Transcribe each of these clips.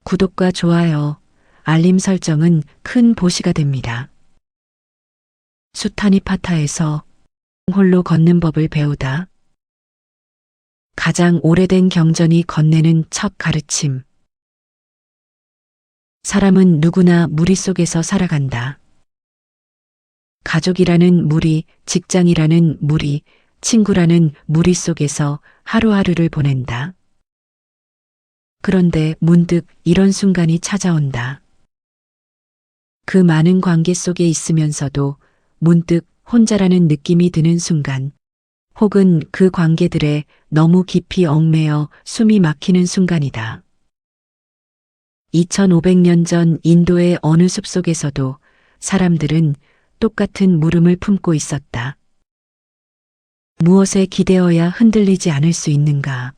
구독과 좋아요, 알림 설정은 큰 보시가 됩니다. 수타니파타에서 홀로 걷는 법을 배우다. 가장 오래된 경전이 건네는 첫 가르침. 사람은 누구나 무리 속에서 살아간다. 가족이라는 무리, 직장이라는 무리, 친구라는 무리 속에서 하루하루를 보낸다. 그런데 문득 이런 순간이 찾아온다. 그 많은 관계 속에 있으면서도 문득 혼자라는 느낌이 드는 순간, 혹은 그 관계들에 너무 깊이 얽매여 숨이 막히는 순간이다. 2500년 전 인도의 어느 숲속에서도 사람들은 똑같은 물음을 품고 있었다. 무엇에 기대어야 흔들리지 않을 수 있는가?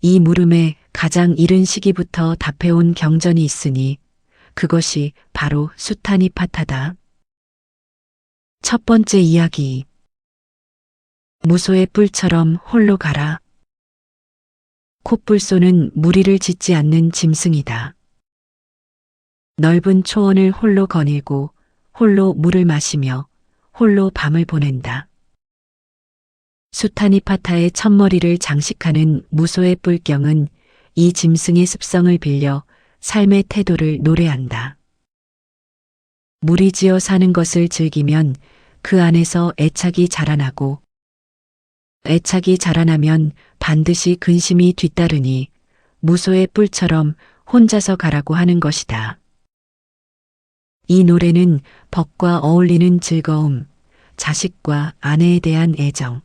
이 물음에 가장 이른 시기부터 답해온 경전이 있으니 그것이 바로 수타니파타다. 첫 번째 이야기. 무소의 뿔처럼 홀로 가라. 콧불소는 무리를 짓지 않는 짐승이다. 넓은 초원을 홀로 거닐고 홀로 물을 마시며 홀로 밤을 보낸다. 수타니파타의 첫머리를 장식하는 무소의 뿔경은 이 짐승의 습성을 빌려 삶의 태도를 노래한다. 무리지어 사는 것을 즐기면 그 안에서 애착이 자라나고 애착이 자라나면 반드시 근심이 뒤따르니 무소의 뿔처럼 혼자서 가라고 하는 것이다. 이 노래는 법과 어울리는 즐거움, 자식과 아내에 대한 애정,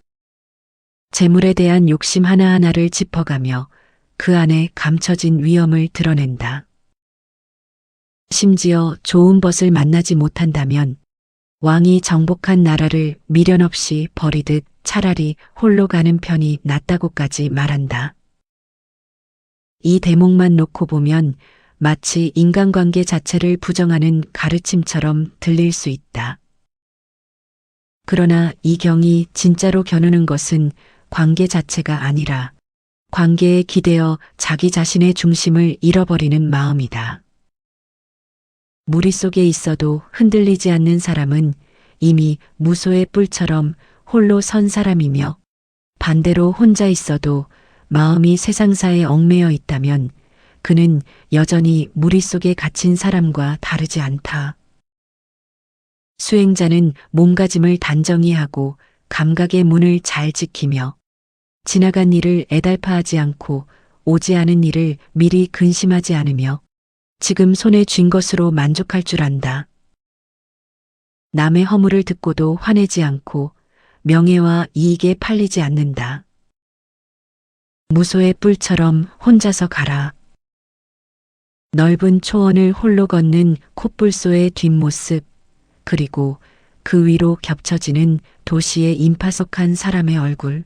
재물에 대한 욕심 하나하나를 짚어가며 그 안에 감춰진 위험을 드러낸다. 심지어 좋은 벗을 만나지 못한다면 왕이 정복한 나라를 미련 없이 버리듯 차라리 홀로 가는 편이 낫다고까지 말한다. 이 대목만 놓고 보면 마치 인간관계 자체를 부정하는 가르침처럼 들릴 수 있다. 그러나 이 경이 진짜로 겨누는 것은 관계 자체가 아니라 관계에 기대어 자기 자신의 중심을 잃어버리는 마음이다. 무리 속에 있어도 흔들리지 않는 사람은 이미 무소의 뿔처럼 홀로 선 사람이며, 반대로 혼자 있어도 마음이 세상사에 얽매여 있다면 그는 여전히 무리 속에 갇힌 사람과 다르지 않다. 수행자는 몸가짐을 단정히 하고 감각의 문을 잘 지키며 지나간 일을 애달파하지 않고 오지 않은 일을 미리 근심하지 않으며 지금 손에 쥔 것으로 만족할 줄 안다. 남의 허물을 듣고도 화내지 않고 명예와 이익에 팔리지 않는다. 무소의 뿔처럼 혼자서 가라. 넓은 초원을 홀로 걷는 콧불소의 뒷모습, 그리고 그 위로 겹쳐지는 도시의 임파속한 사람의 얼굴.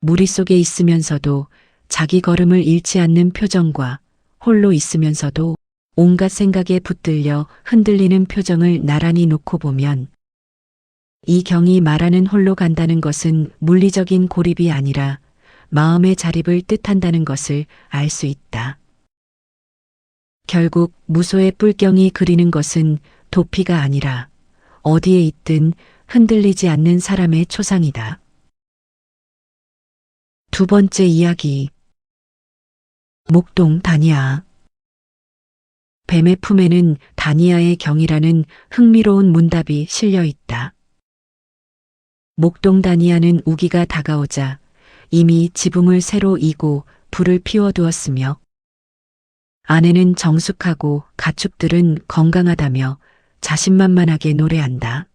무리 속에 있으면서도 자기 걸음을 잃지 않는 표정과 홀로 있으면서도 온갖 생각에 붙들려 흔들리는 표정을 나란히 놓고 보면 이 경이 말하는 홀로 간다는 것은 물리적인 고립이 아니라 마음의 자립을 뜻한다는 것을 알 수 있다. 결국 무소의 뿔경이 그리는 것은 도피가 아니라 어디에 있든 흔들리지 않는 사람의 초상이다. 두 번째 이야기. 목동 다니아. 뱀의 품에는 다니아의 경이라는 흥미로운 문답이 실려 있다. 목동 다니아는 우기가 다가오자 이미 지붕을 새로 이고 불을 피워두었으며 아내는 정숙하고 가축들은 건강하다며 자신만만하게 노래한다.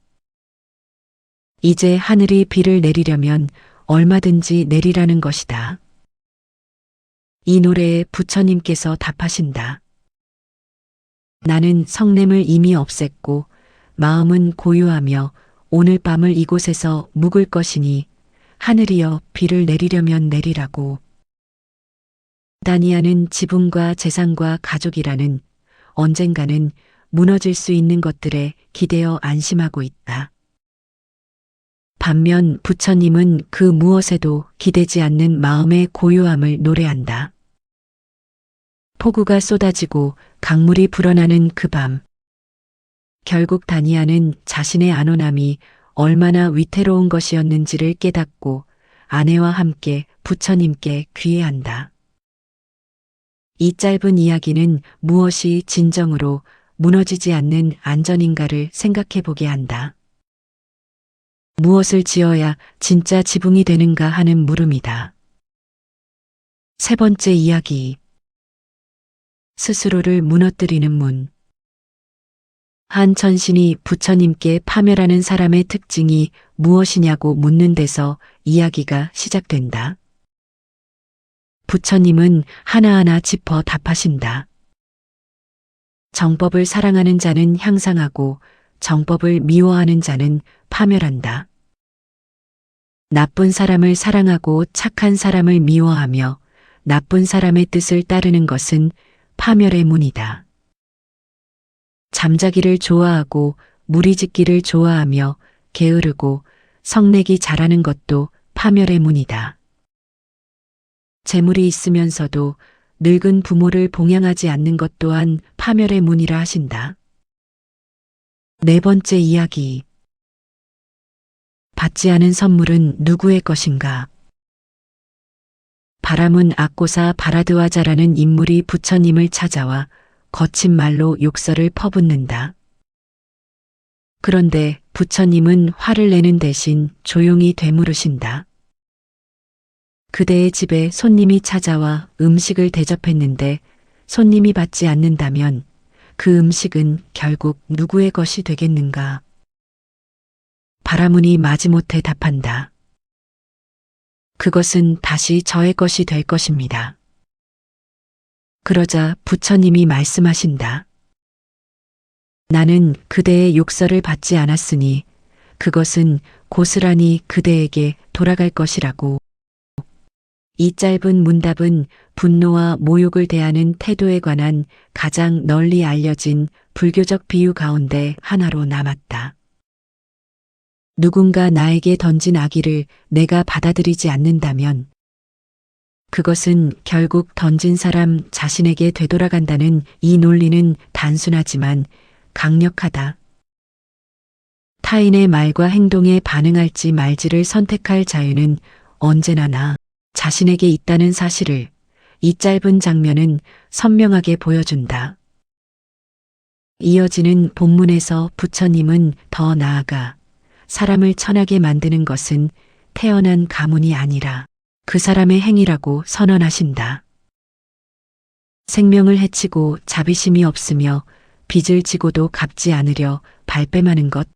이제 하늘이 비를 내리려면 얼마든지 내리라는 것이다. 이 노래에 부처님께서 답하신다. 나는 성냄을 이미 없앴고 마음은 고요하며 오늘 밤을 이곳에서 묵을 것이니 하늘이여 비를 내리려면 내리라고. 다니아는 지붕과 재산과 가족이라는 언젠가는 무너질 수 있는 것들에 기대어 안심하고 있다. 반면 부처님은 그 무엇에도 기대지 않는 마음의 고요함을 노래한다. 폭우가 쏟아지고 강물이 불어나는 그 밤. 결국 다니아는 자신의 안온함이 얼마나 위태로운 것이었는지를 깨닫고 아내와 함께 부처님께 귀해한다. 이 짧은 이야기는 무엇이 진정으로 무너지지 않는 안전인가를 생각해 보게 한다. 무엇을 지어야 진짜 지붕이 되는가 하는 물음이다. 세 번째 이야기. 스스로를 무너뜨리는 문. 한 천신이 부처님께 파멸하는 사람의 특징이 무엇이냐고 묻는 데서 이야기가 시작된다. 부처님은 하나하나 짚어 답하신다. 정법을 사랑하는 자는 향상하고 정법을 미워하는 자는 파멸한다. 나쁜 사람을 사랑하고 착한 사람을 미워하며 나쁜 사람의 뜻을 따르는 것은 파멸의 문이다. 잠자기를 좋아하고 무리짓기를 좋아하며 게으르고 성내기 잘하는 것도 파멸의 문이다. 재물이 있으면서도 늙은 부모를 봉양하지 않는 것 또한 파멸의 문이라 하신다. 네 번째 이야기. 받지 않은 선물은 누구의 것인가? 바람은 악고사 바라드와자라는 인물이 부처님을 찾아와 거친 말로 욕설을 퍼붓는다. 그런데 부처님은 화를 내는 대신 조용히 되물으신다. 그대의 집에 손님이 찾아와 음식을 대접했는데 손님이 받지 않는다면 그 음식은 결국 누구의 것이 되겠는가? 바라문이 마지못해 답한다. 그것은 다시 저의 것이 될 것입니다. 그러자 부처님이 말씀하신다. 나는 그대의 욕설을 받지 않았으니 그것은 고스란히 그대에게 돌아갈 것이라고. 이 짧은 문답은 분노와 모욕을 대하는 태도에 관한 가장 널리 알려진 불교적 비유 가운데 하나로 남았다. 누군가 나에게 던진 악의를 내가 받아들이지 않는다면 그것은 결국 던진 사람 자신에게 되돌아간다는 이 논리는 단순하지만 강력하다. 타인의 말과 행동에 반응할지 말지를 선택할 자유는 언제나 나 자신에게 있다는 사실을 이 짧은 장면은 선명하게 보여준다. 이어지는 본문에서 부처님은 더 나아가 사람을 천하게 만드는 것은 태어난 가문이 아니라 그 사람의 행위라고 선언하신다. 생명을 해치고 자비심이 없으며 빚을 지고도 갚지 않으려 발뺌하는 것.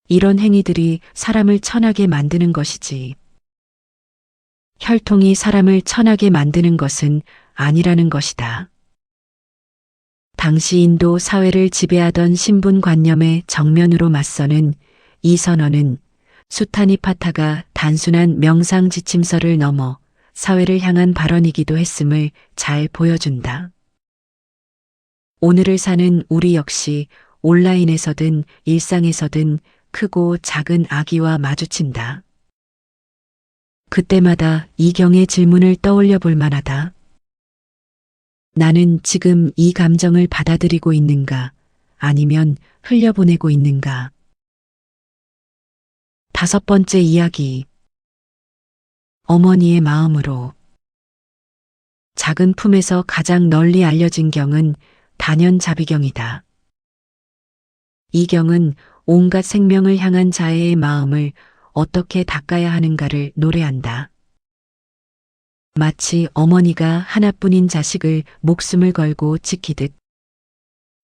이런 행위들이 사람을 천하게 만드는 것이지. 혈통이 사람을 천하게 만드는 것은 아니라는 것이다. 당시 인도 사회를 지배하던 신분관념에 정면으로 맞서는 이 선언은 수타니파타가 단순한 명상 지침서를 넘어 사회를 향한 발언이기도 했음을 잘 보여준다. 오늘을 사는 우리 역시 온라인에서든 일상에서든 크고 작은 악의와 마주친다. 그때마다 이 경의 질문을 떠올려 볼 만하다. 나는 지금 이 감정을 받아들이고 있는가? 아니면 흘려보내고 있는가? 다섯 번째 이야기. 어머니의 마음으로. 작은 품에서 가장 널리 알려진 경은 단연자비경이다. 이 경은 온갖 생명을 향한 자애의 마음을 어떻게 닦아야 하는가를 노래한다. 마치 어머니가 하나뿐인 자식을 목숨을 걸고 지키듯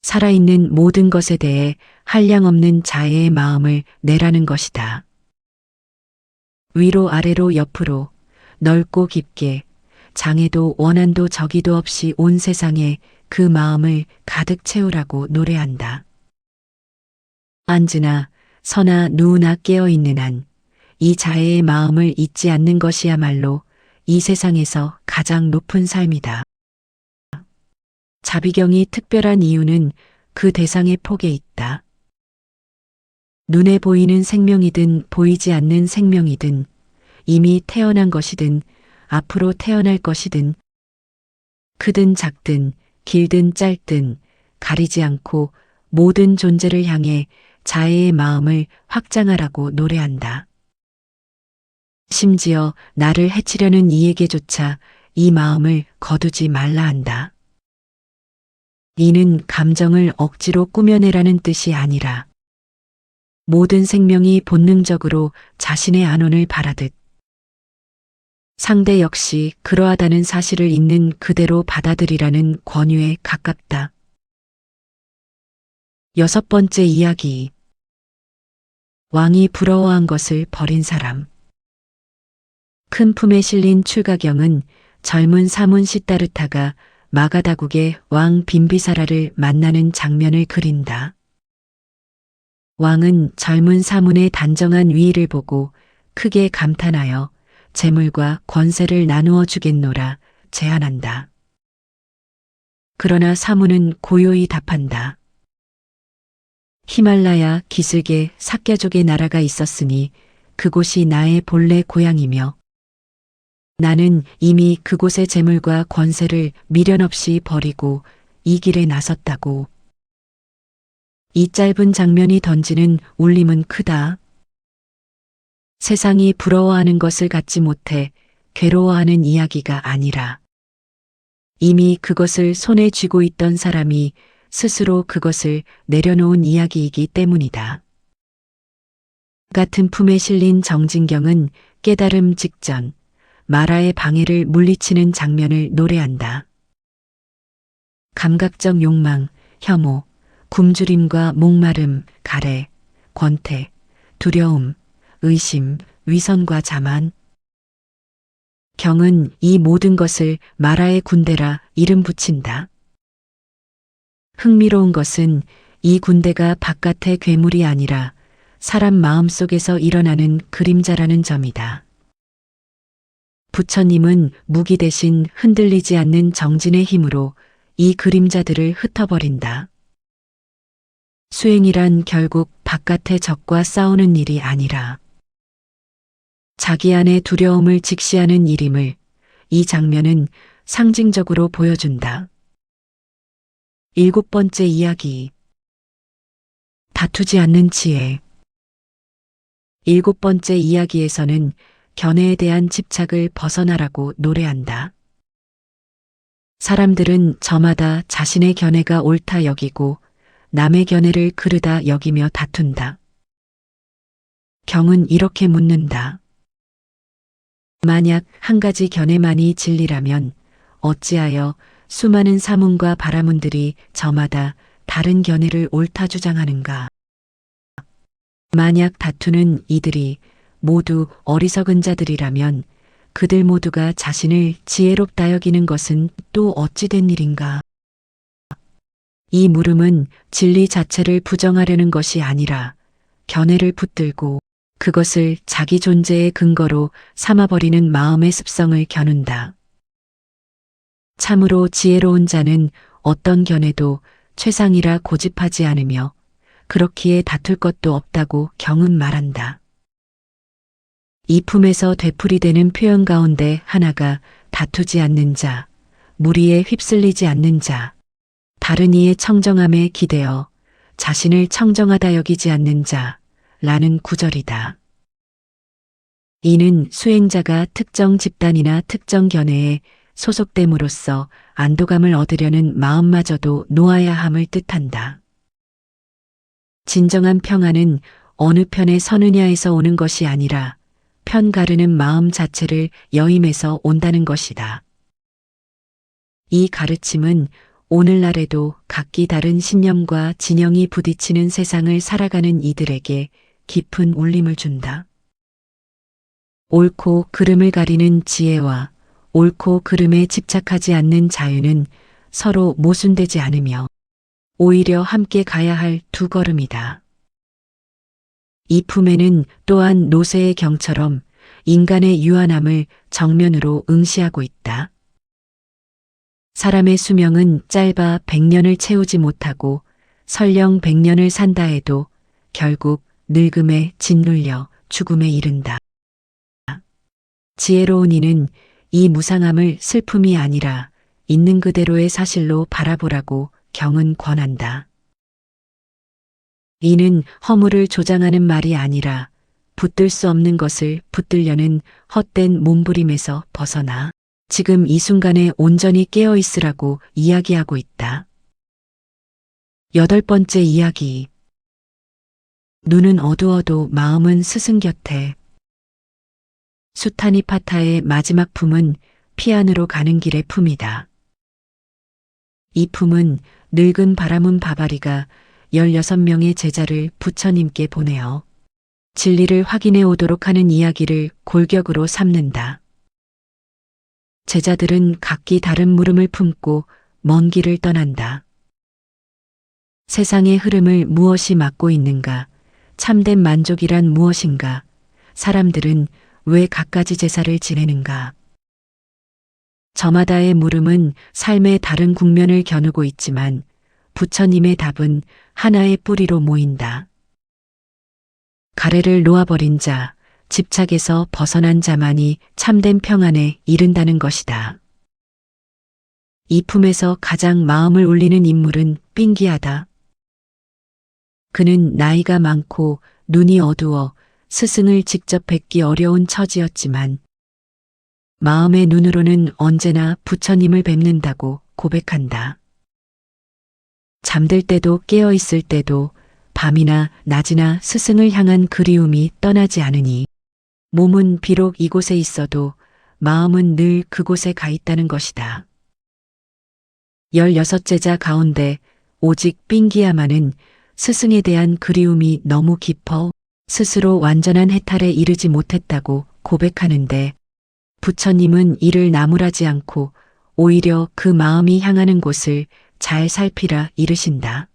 살아있는 모든 것에 대해 한량없는 자애의 마음을 내라는 것이다. 위로 아래로 옆으로 넓고 깊게 장애도 원한도 저기도 없이 온 세상에 그 마음을 가득 채우라고 노래한다. 앉으나 서나 누우나 깨어있는 한 이 자애의 마음을 잊지 않는 것이야말로 이 세상에서 가장 높은 삶이다. 자비경이 특별한 이유는 그 대상의 폭에 있다. 눈에 보이는 생명이든 보이지 않는 생명이든 이미 태어난 것이든 앞으로 태어날 것이든 크든 작든 길든 짧든 가리지 않고 모든 존재를 향해 자애의 마음을 확장하라고 노래한다. 심지어 나를 해치려는 이에게조차 이 마음을 거두지 말라 한다. 이는 감정을 억지로 꾸며내라는 뜻이 아니라 모든 생명이 본능적으로 자신의 안온을 바라듯 상대 역시 그러하다는 사실을 있는 그대로 받아들이라는 권유에 가깝다. 6번째 이야기. 왕이 부러워한 것을 버린 사람. 큰 품에 실린 출가경은 젊은 사문 시따르타가 마가다국의 왕 빈비사라를 만나는 장면을 그린다. 왕은 젊은 사문의 단정한 위의를 보고 크게 감탄하여 재물과 권세를 나누어 주겠노라 제안한다. 그러나 사문은 고요히 답한다. 히말라야 기슭에 삭야족의 나라가 있었으니 그곳이 나의 본래 고향이며 나는 이미 그곳의 재물과 권세를 미련 없이 버리고 이 길에 나섰다고. 이 짧은 장면이 던지는 울림은 크다. 세상이 부러워하는 것을 갖지 못해 괴로워하는 이야기가 아니라 이미 그것을 손에 쥐고 있던 사람이 스스로 그것을 내려놓은 이야기이기 때문이다. 같은 품에 실린 정진경은 깨달음 직전 마라의 방해를 물리치는 장면을 노래한다. 감각적 욕망, 혐오, 굶주림과 목마름, 가래, 권태, 두려움, 의심, 위선과 자만. 경은 이 모든 것을 마라의 군대라 이름 붙인다. 흥미로운 것은 이 군대가 바깥의 괴물이 아니라 사람 마음속에서 일어나는 그림자라는 점이다. 부처님은 무기 대신 흔들리지 않는 정진의 힘으로 이 그림자들을 흩어버린다. 수행이란 결국 바깥의 적과 싸우는 일이 아니라 자기 안의 두려움을 직시하는 일임을 이 장면은 상징적으로 보여준다. 7번째 이야기. 다투지 않는 지혜. 7번째 이야기에서는 견해에 대한 집착을 벗어나라고 노래한다. 사람들은 저마다 자신의 견해가 옳다 여기고 남의 견해를 그르다 여기며 다툰다. 경은 이렇게 묻는다. 만약 한 가지 견해만이 진리라면 어찌하여 수많은 사문과 바라문들이 저마다 다른 견해를 옳다 주장하는가? 만약 다투는 이들이 모두 어리석은 자들이라면 그들 모두가 자신을 지혜롭다 여기는 것은 또 어찌 된 일인가? 이 물음은 진리 자체를 부정하려는 것이 아니라 견해를 붙들고 그것을 자기 존재의 근거로 삼아버리는 마음의 습성을 겨눈다. 참으로 지혜로운 자는 어떤 견해도 최상이라 고집하지 않으며 그렇기에 다툴 것도 없다고 경은 말한다. 이 품에서 되풀이되는 표현 가운데 하나가 다투지 않는 자, 무리에 휩쓸리지 않는 자, 다른 이의 청정함에 기대어 자신을 청정하다 여기지 않는 자라는 구절이다. 이는 수행자가 특정 집단이나 특정 견해에 소속됨으로써 안도감을 얻으려는 마음마저도 놓아야 함을 뜻한다. 진정한 평안은 어느 편에 서느냐에서 오는 것이 아니라 편 가르는 마음 자체를 여임에서 온다는 것이다. 이 가르침은 오늘날에도 각기 다른 신념과 진영이 부딪히는 세상을 살아가는 이들에게 깊은 울림을 준다. 옳고 그름을 가리는 지혜와 옳고 그름에 집착하지 않는 자유는 서로 모순되지 않으며 오히려 함께 가야 할 두 걸음이다. 이 품에는 또한 노세의 경처럼 인간의 유한함을 정면으로 응시하고 있다. 사람의 수명은 짧아 100년을 채우지 못하고 설령 100년을 산다 해도 결국 늙음에 짓눌려 죽음에 이른다. 지혜로운 이는 이 무상함을 슬픔이 아니라 있는 그대로의 사실로 바라보라고 경은 권한다. 이는 허물을 조장하는 말이 아니라 붙들 수 없는 것을 붙들려는 헛된 몸부림에서 벗어나 지금 이 순간에 온전히 깨어 있으라고 이야기하고 있다. 8번째 이야기. 눈은 어두워도 마음은 스승 곁에. 수타니파타의 마지막 품은 피안으로 가는 길의 품이다. 이 품은 늙은 바라문 바바리가 16명의 제자를 부처님께 보내어 진리를 확인해 오도록 하는 이야기를 골격으로 삼는다. 제자들은 각기 다른 물음을 품고 먼 길을 떠난다. 세상의 흐름을 무엇이 막고 있는가? 참된 만족이란 무엇인가? 사람들은 왜 갖가지 제사를 지내는가? 저마다의 물음은 삶의 다른 국면을 겨누고 있지만 부처님의 답은 하나의 뿌리로 모인다. 가래를 놓아버린 자, 집착에서 벗어난 자만이 참된 평안에 이른다는 것이다. 이 품에서 가장 마음을 울리는 인물은 삥기하다. 그는 나이가 많고 눈이 어두워 스승을 직접 뵙기 어려운 처지였지만 마음의 눈으로는 언제나 부처님을 뵙는다고 고백한다. 잠들 때도 깨어 있을 때도 밤이나 낮이나 스승을 향한 그리움이 떠나지 않으니 몸은 비록 이곳에 있어도 마음은 늘 그곳에 가 있다는 것이다. 16제자 가운데 오직 삥기야만은 스승에 대한 그리움이 너무 깊어 스스로 완전한 해탈에 이르지 못했다고 고백하는데 부처님은 이를 나무라지 않고 오히려 그 마음이 향하는 곳을 잘 살피라 이르신다.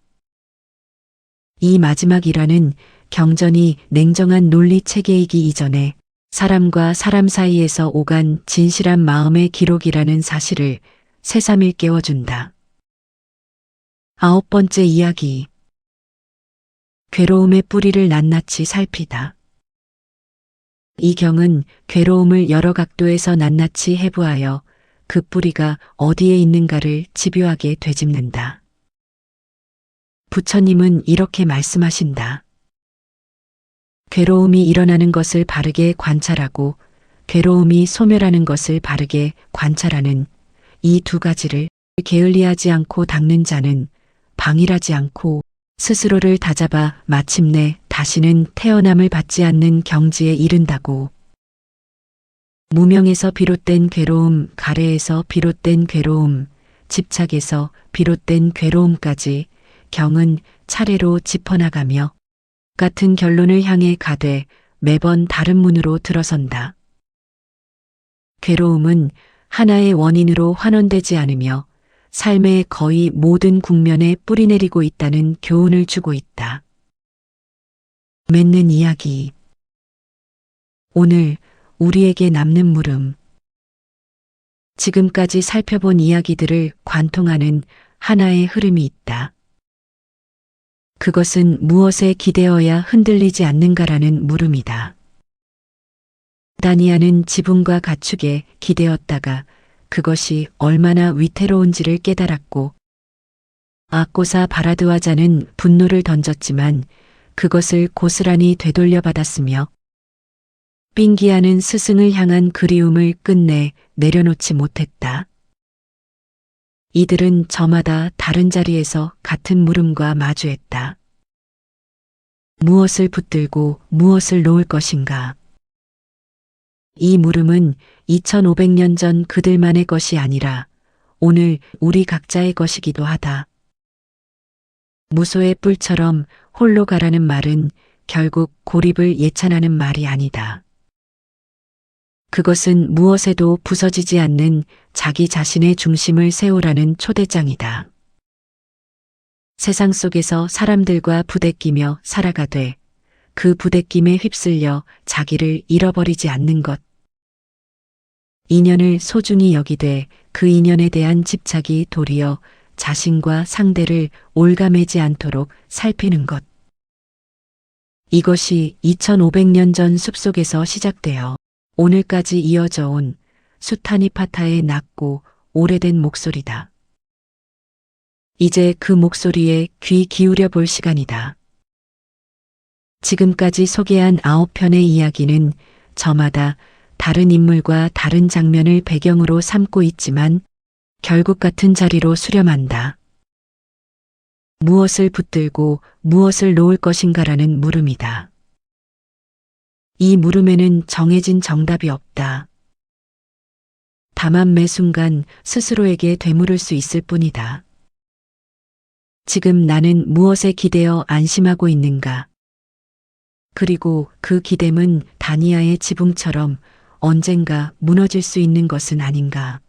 이 마지막 일화는 경전이 냉정한 논리 체계이기 이전에 사람과 사람 사이에서 오간 진실한 마음의 기록이라는 사실을 새삼일 깨워준다. 9번째 이야기. 괴로움의 뿌리를 낱낱이 살피다. 이 경은 괴로움을 여러 각도에서 낱낱이 해부하여 그 뿌리가 어디에 있는가를 집요하게 되짚는다. 부처님은 이렇게 말씀하신다. 괴로움이 일어나는 것을 바르게 관찰하고 괴로움이 소멸하는 것을 바르게 관찰하는 이 두 가지를 게을리하지 않고 닦는 자는 방일하지 않고 스스로를 다잡아 마침내 다시는 태어남을 받지 않는 경지에 이른다고. 무명에서 비롯된 괴로움, 가래에서 비롯된 괴로움, 집착에서 비롯된 괴로움까지 경은 차례로 짚어나가며 같은 결론을 향해 가되 매번 다른 문으로 들어선다. 괴로움은 하나의 원인으로 환원되지 않으며 삶의 거의 모든 국면에 뿌리내리고 있다는 교훈을 주고 있다. 맺는 이야기. 오늘 우리에게 남는 물음. 지금까지 살펴본 이야기들을 관통하는 하나의 흐름이 있다. 그것은 무엇에 기대어야 흔들리지 않는가라는 물음이다. 다니아는 지붕과 가축에 기대었다가 그것이 얼마나 위태로운지를 깨달았고 아꼬사 바라드와자는 분노를 던졌지만 그것을 고스란히 되돌려 받았으며 삥기아는 스승을 향한 그리움을 끝내 내려놓지 못했다. 이들은 저마다 다른 자리에서 같은 물음과 마주했다. 무엇을 붙들고 무엇을 놓을 것인가? 이 물음은 2500년 전 그들만의 것이 아니라 오늘 우리 각자의 것이기도 하다. 무소의 뿔처럼 홀로 가라는 말은 결국 고립을 예찬하는 말이 아니다. 그것은 무엇에도 부서지지 않는 자기 자신의 중심을 세우라는 초대장이다. 세상 속에서 사람들과 부대끼며 살아가되 그 부대낌에 휩쓸려 자기를 잃어버리지 않는 것. 인연을 소중히 여기되 그 인연에 대한 집착이 도리어 자신과 상대를 올가매지 않도록 살피는 것. 이것이 2500년 전 숲속에서 시작되어 오늘까지 이어져 온 수타니파타의 낮고 오래된 목소리다. 이제 그 목소리에 귀 기울여 볼 시간이다. 지금까지 소개한 9편의 이야기는 저마다 다른 인물과 다른 장면을 배경으로 삼고 있지만 결국 같은 자리로 수렴한다. 무엇을 붙들고 무엇을 놓을 것인가라는 물음이다. 이 물음에는 정해진 정답이 없다. 다만 매 순간 스스로에게 되물을 수 있을 뿐이다. 지금 나는 무엇에 기대어 안심하고 있는가? 그리고 그 기댐은 다니아의 지붕처럼 언젠가 무너질 수 있는 것은 아닌가?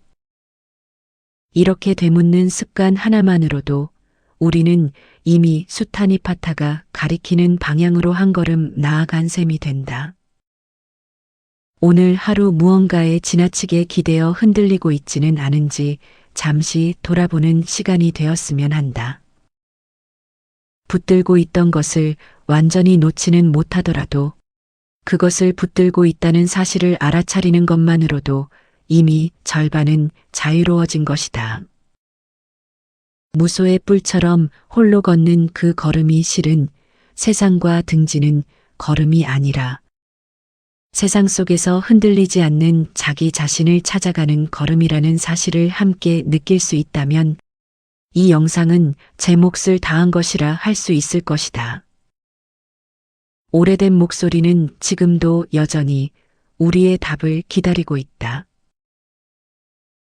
이렇게 되묻는 습관 하나만으로도 우리는 이미 수타니파타가 가리키는 방향으로 한 걸음 나아간 셈이 된다. 오늘 하루 무언가에 지나치게 기대어 흔들리고 있지는 않은지 잠시 돌아보는 시간이 되었으면 한다. 붙들고 있던 것을 완전히 놓지는 못하더라도 그것을 붙들고 있다는 사실을 알아차리는 것만으로도 이미 절반은 자유로워진 것이다. 무소의 뿔처럼 홀로 걷는 그 걸음이 실은 세상과 등지는 걸음이 아니라 세상 속에서 흔들리지 않는 자기 자신을 찾아가는 걸음이라는 사실을 함께 느낄 수 있다면 이 영상은 제 몫을 다한 것이라 할 수 있을 것이다. 오래된 목소리는 지금도 여전히 우리의 답을 기다리고 있다.